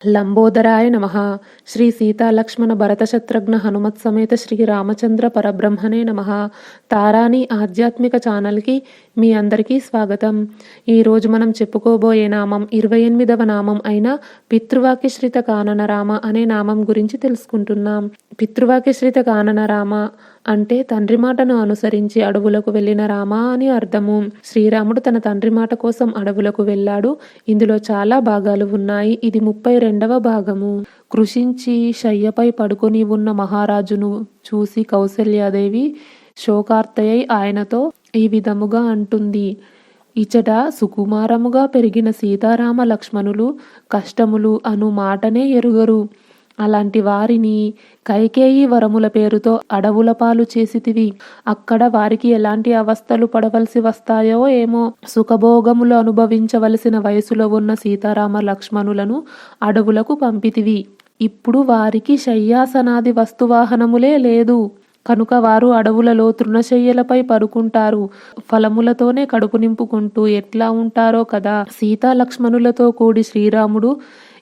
లంబోదరాయ నమః. శ్రీ సీతాలక్ష్మణ భరతశత్రుఘ్న హనుమత్ సమేత శ్రీ రామచంద్ర పరబ్రహ్మణే నమః. తారాని ఆధ్యాత్మిక ఛానల్కి మీ అందరికీ స్వాగతం. ఈరోజు మనం చెప్పుకోబోయే నామం 28వ నామం అయిన పితృవాక్యశ్రిత కానన రామ అనే నామం గురించి తెలుసుకుంటున్నాం. పితృవాక్యశ్రిత కానన రామ అంటే తండ్రి మాటను అనుసరించి అడవులకు వెళ్ళిన రామ అని అర్థము. శ్రీరాముడు తన తండ్రి మాట కోసం అడవులకు వెళ్ళాడు. ఇందులో చాలా భాగాలు ఉన్నాయి. ఇది 32వ భాగము. కృషించి శయ్యపై పడుకొని ఉన్న మహారాజును చూసి కౌసల్యాదేవి శోకార్తయై ఆయనతో ఈ విధముగా అంటుంది: ఇచట సుకుమారముగా పెరిగిన సీతారామ లక్ష్మణులు కష్టములు అను మాటనే ఎరుగరు. అలాంటి వారిని కైకేయి వరముల పేరుతో అడవుల పాలు చేసితివి. అక్కడ వారికి ఎలాంటి అవస్థలు పడవలసి వస్తాయో ఏమో. సుఖభోగములు అనుభవించవలసిన వయసులో ఉన్న సీతారామ లక్ష్మణులను అడవులకు పంపితివి. ఇప్పుడు వారికి శయ్యాసనాది వస్తువాహనములే లేదు కనుక వారు అడవులలో తృణశయ్యలపై పడుకుంటారు. ఫలములతోనే కడుపు నింపుకుంటూ ఎట్లా ఉంటారో కదా. సీతా లక్ష్మణులతో కూడి శ్రీరాముడు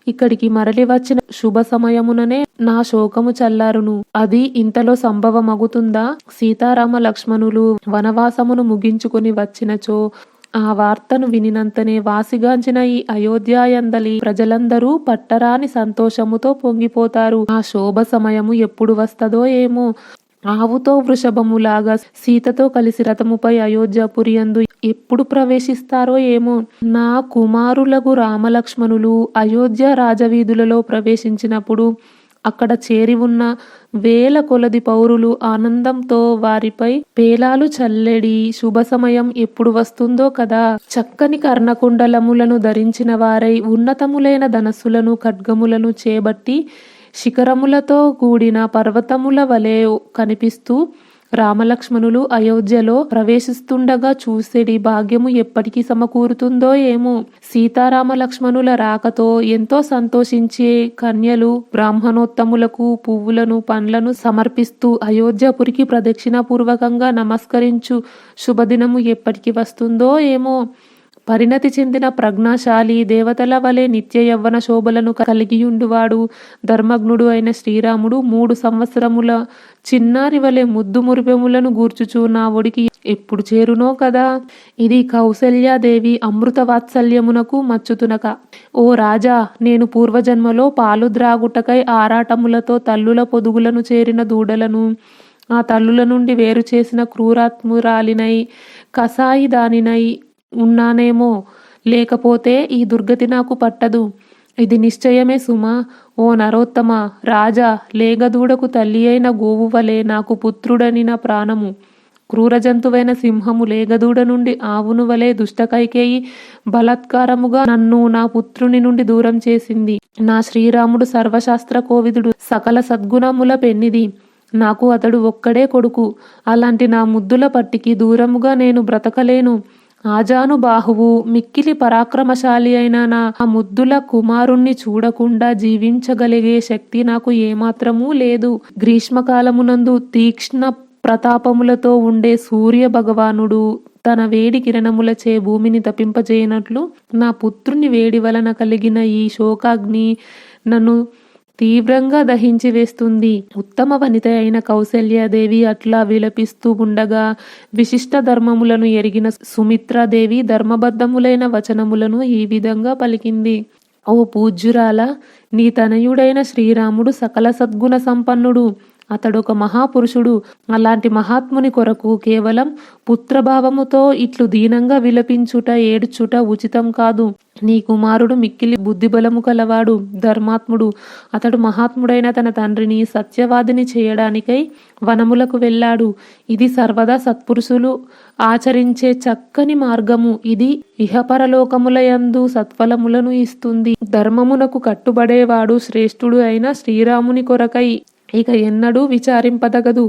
ఇక్కడికి మరలి వచ్చిన శుభ సమయముననే నా శోకము చల్లారును. అది ఇంతలో సంభవమగుతుందా? సీతారామ లక్ష్మణులు వనవాసమును ముగించుకొని వచ్చినచో ఆ వార్తను వినినంతనే వాసిగాంచిన ఈ అయోధ్యాయందలి ప్రజలందరూ పట్టరాని సంతోషముతో పొంగిపోతారు. ఆ శోభ సమయము ఎప్పుడు వస్తదో ఏమో. ఆవుతో వృషభములాగా సీతతో కలిసి రథముపై అయోధ్యాపురి యందు ఎప్పుడు ప్రవేశిస్తారో ఏమో. నా కుమారులగు రామలక్ష్మణులు అయోధ్య రాజవీధులలో ప్రవేశించినప్పుడు అక్కడ చేరి ఉన్న వేల కొలది పౌరులు ఆనందంతో వారిపై పేలాలు చల్లెడి శుభ సమయం ఎప్పుడు వస్తుందో కదా. చక్కని కర్ణకుండలములను ధరించిన వారై ఉన్నతములైన ధనస్సులను ఖడ్గములను చేబట్టి శిఖరములతో కూడిన పర్వతముల వలె కనిపిస్తూ రామలక్ష్మణులు అయోధ్యలో ప్రవేశిస్తుండగా చూసేడి భాగ్యము ఎప్పటికీ సమకూరుతుందో ఏమో. సీతారామ లక్ష్మణుల రాకతో ఎంతో సంతోషించే కన్యలు బ్రాహ్మణోత్తములకు పువ్వులను పండ్లను సమర్పిస్తూ అయోధ్యపురికి ప్రదక్షిణాపూర్వకంగా నమస్కరించు శుభదినము ఎప్పటికి వస్తుందో ఏమో. పరిణతి చెందిన ప్రజ్ఞాశాలి దేవతల వలె నిత్య యవ్వన శోభలను కలిగియుండువాడు ధర్మజ్ఞుడు అయిన శ్రీరాముడు 3 సంవత్సరముల చిన్నారి వలె ముద్దు మురిపెములను గూర్చుచూ నా ఒడికి ఎప్పుడు చేరునో కదా. ఇది కౌసల్యాదేవి అమృత వాత్సల్యమునకు మచ్చుతునక: ఓ రాజా, నేను పూర్వజన్మలో పాలు ద్రాగుటకై ఆరాటములతో తల్లుల పొదుగులను చేరిన దూడలను ఆ తల్లుల నుండి వేరు చేసిన క్రూరాత్మురాలినై కసాయి దానినై ఉన్నానేమో. లేకపోతే ఈ దుర్గతి నాకు పట్టదు. ఇది నిశ్చయమే సుమా. ఓ నరోత్తమ రాజా, లేగదూడకు తల్లి అయిన గోవు వలె నాకు పుత్రుడని నా ప్రాణము. క్రూరజంతువైన సింహము లేగదూడ నుండి ఆవును వలె దుష్ట కైకేయి బలాత్కారముగా నన్ను నా పుత్రుని నుండి దూరం చేసింది. నా శ్రీరాముడు సర్వశాస్త్ర కోవిదుడు, సకల సద్గుణముల పెన్నిది. నాకు అతడు ఒక్కడే కొడుకు. అలాంటి నా ముద్దుల పట్టికి దూరముగా నేను బ్రతకలేను. ఆజాను బాహువు మిక్కిలి పరాక్రమశాలి అయిన నా ముద్దుల కుమారుణ్ణి చూడకుండా జీవించగలిగే శక్తి నాకు ఏమాత్రమూ లేదు. గ్రీష్మకాలమునందు తీక్ష్ణ ప్రతాపములతో ఉండే సూర్య భగవానుడు తన వేడి కిరణములచే భూమిని తపింపజేయనట్లు నా పుత్రుని వేడి వలన కలిగిన ఈ శోకాగ్ని నన్ను తీవ్రంగా దహించి వేస్తుంది. ఉత్తమ వనిత అయిన కౌసల్యాదేవి అట్లా విలపిస్తూ ఉండగా విశిష్ట ధర్మములను ఎరిగిన సుమిత్రాదేవి ధర్మబద్ధములైన వచనములను ఈ విధంగా పలికింది: ఓ పూజ్యురాల, నీ తనయుడైన శ్రీరాముడు సకల సద్గుణ సంపన్నుడు. అతడొక మహాపురుషుడు. అలాంటి మహాత్ముని కొరకు కేవలం పుత్రభావముతో ఇట్లు దీనంగా విలపించుట ఏడ్చుట ఉచితం కాదు. నీ కుమారుడు మిక్కిలి బుద్ధిబలము కలవాడు, ధర్మాత్ముడు. అతడు మహాత్ముడైన తన తండ్రిని సత్యవాదిని చేయడానికై వనములకు వెళ్ళాడు. ఇది సర్వదా సత్పురుషులు ఆచరించే చక్కని మార్గము. ఇది ఇహపరలోకములయందు సత్ఫలములను ఇస్తుంది. ధర్మమునకు కట్టుబడేవాడు శ్రేష్ఠుడు అయిన శ్రీరాముని కొరకై ఇక ఎన్నడూ విచారింపదగదు.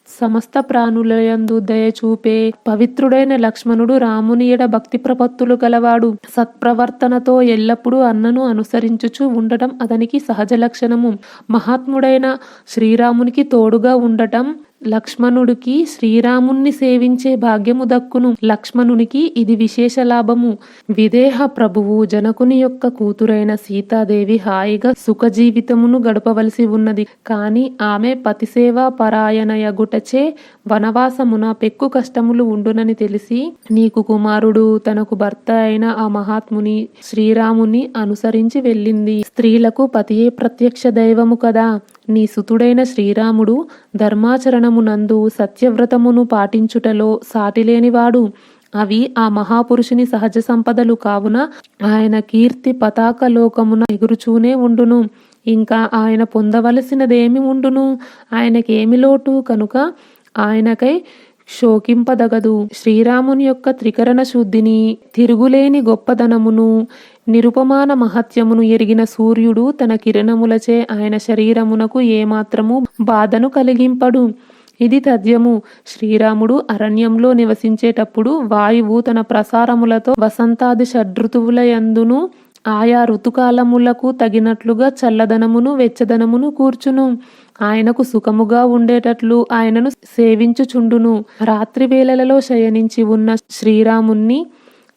సమస్త ప్రాణులయందు దయచూపే పవిత్రుడైన లక్ష్మణుడు రాముని ఎడ భక్తి ప్రపత్తులు గలవాడు. సత్ప్రవర్తనతో ఎల్లప్పుడూ అన్నను అనుసరించుచు ఉండటం అతనికి సహజ లక్షణము. మహాత్ముడైన శ్రీరామునికి తోడుగా ఉండటం లక్ష్మణుడికి శ్రీరాముణ్ణి సేవించే భాగ్యము దక్కును. లక్ష్మణునికి ఇది విశేష లాభము. విదేహ ప్రభువు జనకుని యొక్క కూతురైన సీతాదేవి హాయిగా సుఖ జీవితమును గడపవలసి ఉన్నది. కాని ఆమె పతిసేవా పరాయణయగుటచే వనవాసమున పెక్కు కష్టములు ఉండునని తెలిసి నీకు కుమారుడు తనకు భర్త అయిన ఆ మహాత్ముని శ్రీరాముని అనుసరించి వెళ్ళింది. స్త్రీలకు పతియే ప్రత్యక్ష దైవము కదా. నీ సుతుడైన శ్రీరాముడు ధర్మాచరణమునందు సత్యవ్రతమును పాటించుటలో సాటిలేనివాడు. అవి ఆ మహాపురుషుని సహజ సంపదలు కావున ఆయన కీర్తి పతాక లోకమున ఎగురుచూనే ఉండును. ఇంకా ఆయన పొందవలసినదేమి ఉండును? ఆయనకేమి లోటు? కనుక ఆయనకై శోకింపదగదు. శ్రీరాముని యొక్క త్రికరణ శుద్ధిని, తిరుగులేని గొప్పదనమును, నిరుపమాన మహత్యమును ఎరిగిన సూర్యుడు తన కిరణములచే ఆయన శరీరమునకు ఏమాత్రము బాధను కలిగింపడు. ఇది తథ్యము. శ్రీరాముడు అరణ్యంలో నివసించేటప్పుడు వాయువు తన ప్రసారములతో వసంతాది షడ్ఋతువుల యందును ఆయా ఋతుకాలములకు తగినట్లుగా చల్లదనమును వెచ్చదనమును కూర్చును. ఆయనకు సుఖముగా ఉండేటట్లు ఆయనను సేవించుచుండును. రాత్రి వేళలలో శయనించి ఉన్న శ్రీరాముణ్ణి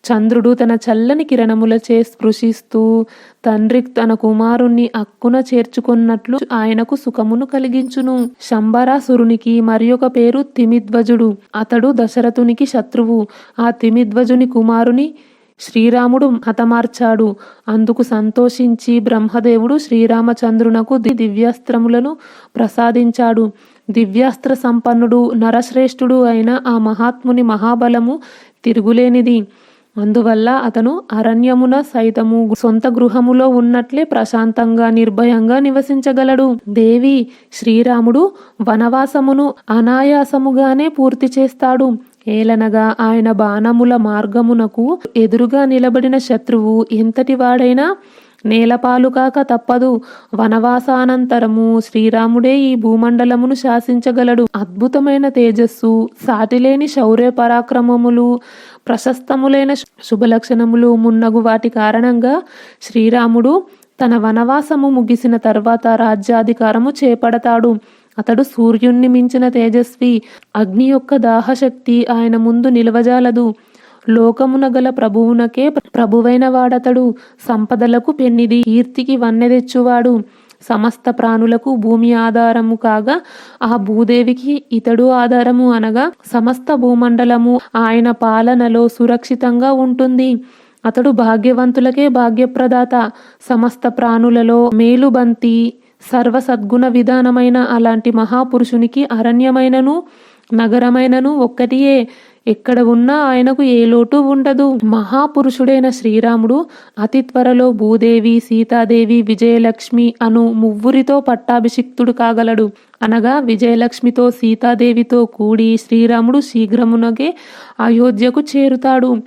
చంద్రుడు తన చల్లని కిరణములచే స్పృశిస్తూ తండ్రి తన కుమారుణ్ణి అక్కున చేర్చుకున్నట్లు ఆయనకు సుఖమును కలిగించును. శంబరాసురునికి మరి ఒక పేరు తిమిధ్వజుడు. అతడు దశరథునికి శత్రువు. ఆ తిమిధ్వజుని కుమారుని శ్రీరాముడు హతమార్చాడు. అందుకు సంతోషించి బ్రహ్మదేవుడు శ్రీరామచంద్రునకు దివ్యాస్త్రములను ప్రసాదించాడు. దివ్యాస్త్ర సంపన్నుడు నరశ్రేష్ఠుడు అయిన ఆ మహాత్ముని మహాబలము తిరుగులేనిది. అందువల్ల అతను అరణ్యమున సైతము సొంత గృహములో ఉన్నట్లే ప్రశాంతంగా నిర్భయంగా నివసించగలడు. దేవి, శ్రీరాముడు వనవాసమును అనాయాసముగానే పూర్తి చేస్తాడు. ఏలనగా ఆయన బాణముల మార్గమునకు ఎదురుగా నిలబడిన శత్రువు ఎంతటి వాడైనా నేలపాలు కాక తప్పదు. వనవాసానంతరము శ్రీరాముడే ఈ భూమండలమును శాసించగలడు. అద్భుతమైన తేజస్సు, సాటిలేని శౌర్య పరాక్రమములు, ప్రశస్తములైన శుభలక్షణములు మున్నగు వాటి కారణంగా శ్రీరాముడు తన వనవాసము ముగిసిన తర్వాత రాజ్యాధికారము చేపడతాడు. అతడు సూర్యుణ్ణి మించిన తేజస్వి. అగ్ని యొక్క దాహశక్తి ఆయన ముందు నిలవజాలదు. లోకమున గల ప్రభువునకే ప్రభువైన వాడతడు. సంపదలకు పెన్నిది, కీర్తికి వన్నె తెచ్చువాడు. సమస్త ప్రాణులకు భూమి ఆధారము కాగా ఆ భూదేవికి ఇతడు ఆధారము. అనగా సమస్త భూమండలము ఆయన పాలనలో సురక్షితంగా ఉంటుంది. అతడు భాగ్యవంతులకే భాగ్యప్రదాత. సమస్త ప్రాణులలో మేలుబంతి, సర్వ సద్గుణ విధానమైన అలాంటి మహాపురుషునికి అరణ్యమైనను నగరమైనను ఒక్కటియే. ఎక్కడ ఉన్నా ఆయనకు ఏ లోటు ఉండదు. మహాపురుషుడైన శ్రీరాముడు అతి త్వరలో భూదేవి, సీతాదేవి, విజయలక్ష్మి అను మువ్వురితో పట్టాభిషిక్తుడు కాగలడు. అనగా విజయలక్ష్మితో సీతాదేవితో కూడి శ్రీరాముడు శీఘ్రమునగే అయోధ్యకు చేరుతాడు.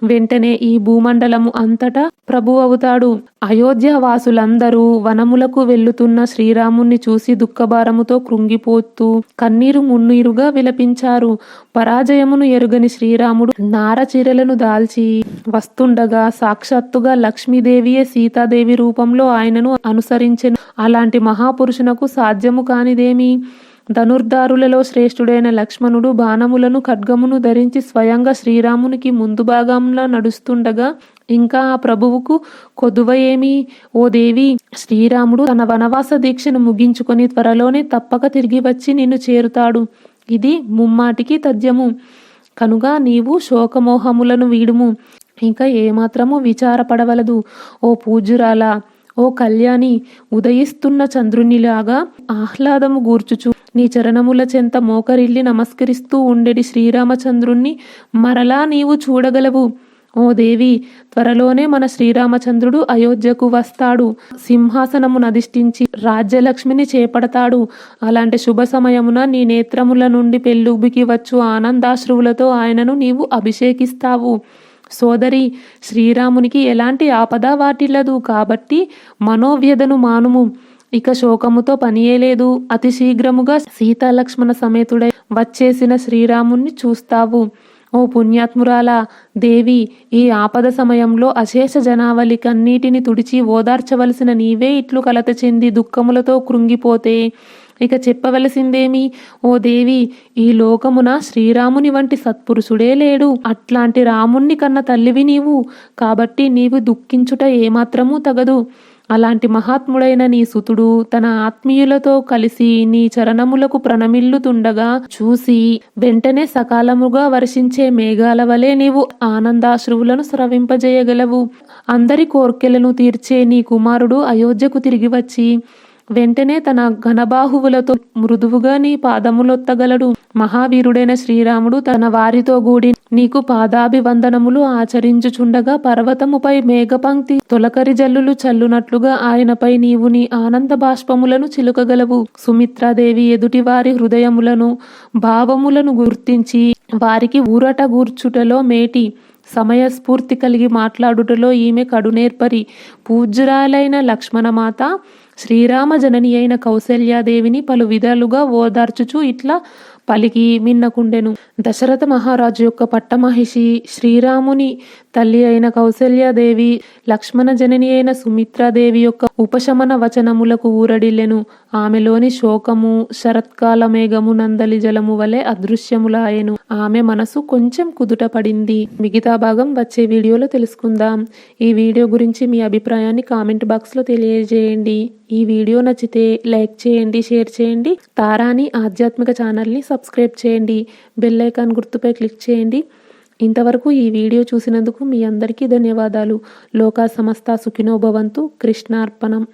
వెంటనే ఈ భూమండలము అంతటా ప్రభు అవుతాడు. అయోధ్య వాసులందరూ వనములకు వెళ్లుతున్న శ్రీరాముణ్ణి చూసి దుఃఖభారముతో కృంగిపోతూ కన్నీరు మున్నీరుగా విలపించారు. పరాజయమును ఎరుగని శ్రీరాముడు నారచీరలను దాల్చి వస్తుండగా సాక్షాత్తుగా లక్ష్మీదేవియే సీతాదేవి రూపంలో ఆయనను అనుసరించెను. అలాంటి మహాపురుషునకు సాధ్యము కానిదేమి? ధనుర్ధారులలో శ్రేష్ఠుడైన లక్ష్మణుడు బాణములను ఖడ్గమును ధరించి స్వయంగా శ్రీరామునికి ముందు భాగంలో నడుస్తుండగా ఇంకా ఆ ప్రభువుకు కొదువ ఏమి? ఓ దేవి, శ్రీరాముడు తన వనవాస దీక్షను ముగించుకొని త్వరలోనే తప్పక తిరిగి వచ్చి నిన్ను చేరుతాడు. ఇది ముమ్మాటికి తథ్యము. కనుక నీవు శోకమోహములను వీడుము. ఇంకా ఏమాత్రము విచారపడవలదు. ఓ పూజ్యురాలా, ఓ కళ్యాణి, ఉదయిస్తున్న చంద్రునిలాగా ఆహ్లాదము గూర్చుచు నీ చరణముల చెంత మోకరిల్లి నమస్కరిస్తూ ఉండేటి శ్రీరామచంద్రుణ్ణి మరలా నీవు చూడగలవు. ఓ దేవి, త్వరలోనే మన శ్రీరామచంద్రుడు అయోధ్యకు వస్తాడు. సింహాసనమును అధిష్ఠించి రాజ్యలక్ష్మిని చేపడతాడు. అలాంటి శుభ సమయమున నీ నేత్రముల నుండి పెళ్ళుబికి వచ్చు ఆనందాశ్రువులతో ఆయనను నీవు అభిషేకిస్తావు. సోదరి, శ్రీరామునికి ఎలాంటి ఆపద వాటిల్లదు. కాబట్టి మనోవ్యధను మానుము. ఇక శోకముతో పనియే లేదు. అతి శీఘ్రముగా సీతాలక్ష్మణ సమేతుడై వచ్చేసిన శ్రీరాముణ్ణి చూస్తావు. ఓ పుణ్యాత్మురాలా, దేవి, ఈ ఆపద సమయంలో అశేష జనావళి కన్నీటిని తుడిచి ఓదార్చవలసిన నీవే ఇట్లు కలత చెంది దుఃఖములతో కృంగిపోతే ఇక చెప్పవలసిందేమి ఓ దేవి, ఈ లోకమున శ్రీరాముని వంటి సత్పురుషుడే లేడు. అట్లాంటి రాముణ్ణి కన్న తల్లివి నీవు, కాబట్టి నీవు దుఃఖించుట ఏమాత్రమూ తగదు. అలాంటి మహాత్ముడైన నీ సుతుడు తన ఆత్మీయులతో కలిసి నీ చరణములకు ప్రణమిల్లుతుండగా చూసి వెంటనే సకాలముగా వర్షించే మేఘాల వలె నీవు ఆనందాశ్రువులను స్రవింపజేయగలవు. అందరి కోర్కెలను తీర్చే నీ కుమారుడు అయోధ్యకు తిరిగి వచ్చి వెంటనే తన ఘనబాహువులతో మృదువుగా నీ పాదములొత్తగలడు. మహావీరుడైన శ్రీరాముడు తన వారితో గూడి నీకు పాదాభివందనములు ఆచరించుచుండగా పర్వతముపై మేఘపంక్తి తొలకరి జల్లులు చల్లునట్లుగా ఆయనపై నీవు నీ ఆనంద బాష్పములను చిలుకగలవు. సుమిత్రాదేవి ఎదుటి వారి హృదయములను భావములను గుర్తించి వారికి ఊరట గూర్చుటలో మేటి, సమయస్ఫూర్తి కలిగి మాట్లాడుటలో ఈమె కడునేర్పరి. పూజ్యురాలైన లక్ష్మణమాత శ్రీరామ జనని అయిన కౌసల్యాదేవిని పలు విధాలుగా ఓదార్చుచు ఇట్లా పలికి మిన్నకుండెను. దశరథ మహారాజు యొక్క పట్టమహిషి శ్రీరాముని తల్లి అయిన కౌసల్యాదేవి లక్ష్మణ జనని అయిన సుమిత్రాదేవి యొక్క ఉపశమన వచనములకు ఊరడిల్లెను. ఆమెలోని శోకము శరత్కాల మేఘము నందలి జలము వలె అదృశ్యములాయెను. ఆమె మనసు కొంచెం కుదుట పడింది. మిగతా భాగం వచ్చే వీడియోలో తెలుసుకుందాం. ఈ వీడియో గురించి మీ అభిప్రాయాన్ని కామెంట్ బాక్స్లో తెలియజేయండి. ఈ వీడియో నచ్చితే లైక్ చేయండి, షేర్ చేయండి. తారాని ఆధ్యాత్మిక ఛానల్ని సబ్స్క్రైబ్ చేయండి. బెల్ ఐకాన్ గుర్తుపై క్లిక్ చేయండి. ఇంతవరకు ఈ వీడియో చూసినందుకు మీ అందరికీ ధన్యవాదాలు. లోకా సమస్త సుఖినో భవంతు. కృష్ణార్పణం.